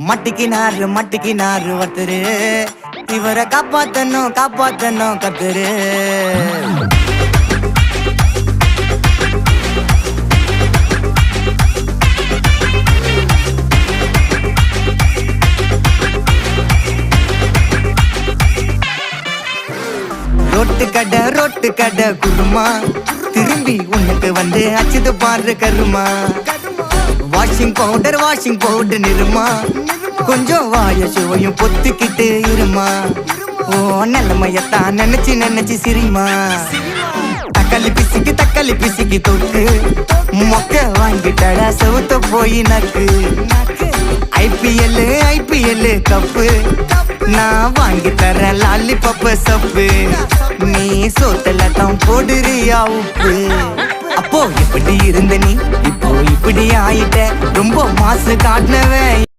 மட்டிக்கினாரு ஒருத்தரு இவரை காப்பாத்தணும் கத்துரு ரொட்டு கடை குருமா திரும்பி உனக்கு வந்து அச்சுது பாரு கருமா வாஷிங் பவுடர் நிறுமா கொஞ்சம் வாய சுவையும் பொத்துக்கிட்டு இருமா ஓ நிலைமையத்தான் நினைச்சு சிரிமா தக்காளி பிசிக்கி தொட்டு மொக்க வாங்கிட்டடா செவுத்த போய் நக்கு ஐபிஎல் கப்பு நான் வாங்கி தரேன் லாலிபப்பு சப்பு நீ சோத்தல தான் போடுறியா உப்பு அப்போ இப்படி இருந்த நீ இப்போ இப்படி ஆயிட்ட ரொம்ப மாசு காட்டினவன்